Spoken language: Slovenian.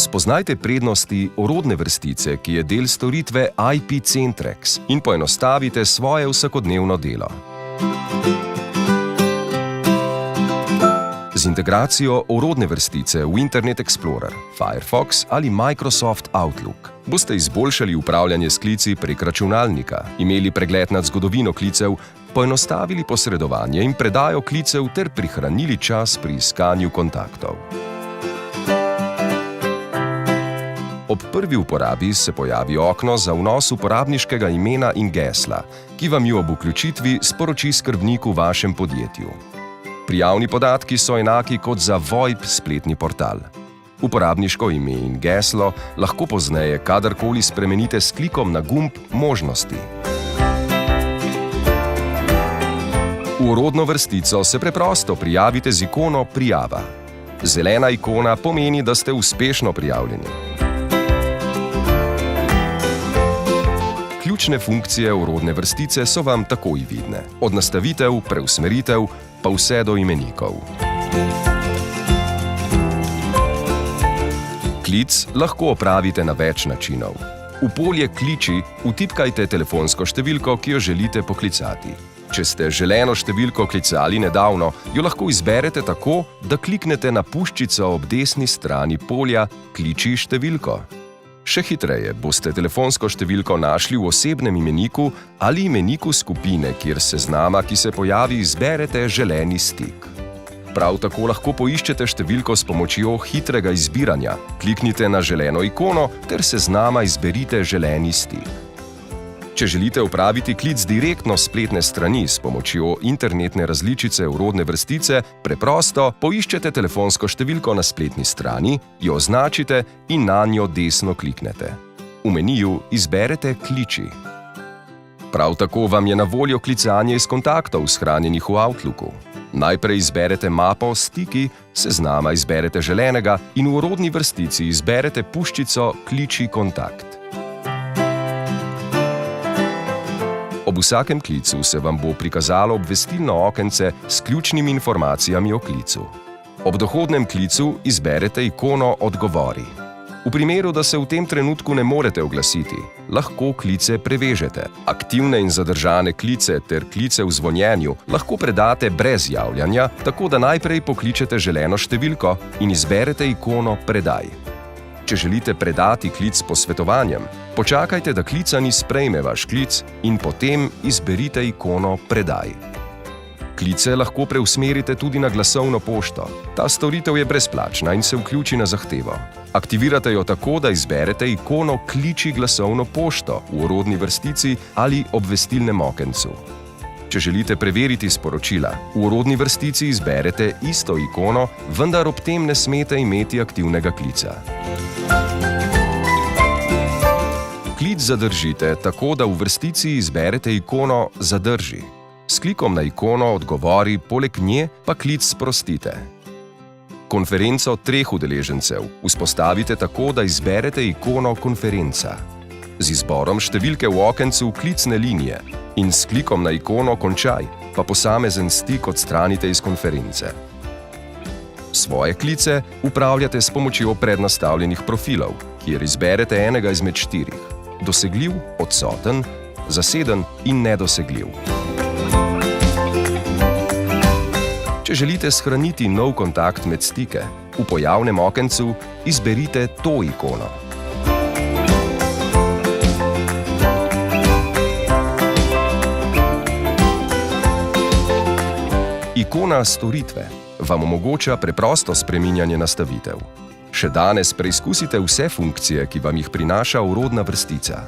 Spoznajte prednosti orodne vrstice, ki je del storitve IP Centrex, in poenostavite svoje vsakodnevno delo. Z integracijo orodne vrstice v Internet Explorer, Firefox ali Microsoft Outlook boste izboljšali upravljanje s klici prek računalnika, imeli pregled nad zgodovino klicev, poenostavili posredovanje in predajo klicev ter prihranili čas pri iskanju kontaktov. Ob prvi uporabi se pojavi okno za vnos uporabniškega imena in gesla, ki vam jo ob vključitvi sporoči skrbnik v vašem podjetju. Prijavni podatki so enaki kot za VoIP spletni portal. Uporabniško ime in geslo lahko pozneje kadarkoli spremenite s klikom na gumb Možnosti. V orodno vrstico se preprosto prijavite z ikono Prijava. Zelena ikona pomeni, da ste uspešno prijavljeni. Ključne funkcije orodne vrstice so vam takoj vidne, od nastavitev, preusmeritev, pa vse do imenikov. Klic lahko opravite na več načinov. V polje Kliči vtipkajte telefonsko številko, ki jo želite poklicati. Če ste želeno številko klicali nedavno, jo lahko izberete tako, da kliknete na puščico ob desni strani polja Kliči številko. Še hitreje boste telefonsko številko našli v osebnem imeniku ali imeniku skupine, kjer seznama, ki se pojavi, izberete želeni stik. Prav tako lahko poiščete številko s pomočjo hitrega izbiranja, kliknite na želeno ikono ter seznama izberite želeni stik. Če želite upraviti klic direktno s spletne strani s pomočjo internetne različice orodne vrstice, preprosto poiščete telefonsko številko na spletni strani, jo označite in nanjo desno kliknete. V meniju izberete Kliči. Prav tako vam je na voljo klicanje iz kontaktov shranjenih v Outlooku. Najprej izberete mapo Stiki, seznama izberete želenega in v orodni vrstici izberete puščico Kliči kontakt. Ob vsakem klicu se vam bo prikazalo obvestilno okence s ključnimi informacijami o klicu. Ob dohodnem klicu izberete ikono Odgovori. V primeru, da se v tem trenutku ne morete oglasiti, lahko klice prevežete. Aktivne in zadržane klice ter klice v zvonjenju lahko predate brez javljanja, tako da najprej pokličete želeno številko in izberete ikono Predaj. Če želite predati klic s posvetovanjem, počakajte, da klicani sprejme vaš klic in potem izberite ikono Predaj. Klice lahko preusmerite tudi na glasovno pošto. Ta storitev je brezplačna in se vključi na zahtevo. Aktivirate jo tako, da izberete ikono Kliči glasovno pošto v orodni vrstici ali obvestilnem okencu. Če želite preveriti sporočila, v orodni vrstici izberete isto ikono, vendar ob tem ne smete imeti aktivnega klica. Klic zadržite tako, da v vrstici izberete ikono Zadrži. S klikom na ikono Odgovori, poleg nje pa klic sprostite. Konferenco 3 udeležencev vzpostavite tako, da izberete ikono Konferenca. Z izborom številke v okencu klicne linije in s klikom na ikono Končaj pa posamezen stik odstranite iz konference. Svoje klice upravljate s pomočjo prednastavljenih profilov, kjer izberete enega izmed 4: dosegljiv, odsoten, zaseden in nedosegljiv. Če želite shraniti nov kontakt med stike, v pojavnem okencu izberite to ikono. Ikona Storitve vam omogoča preprosto spreminjanje nastavitev. Še danes preizkusite vse funkcije, ki vam jih prinaša orodna vrstica.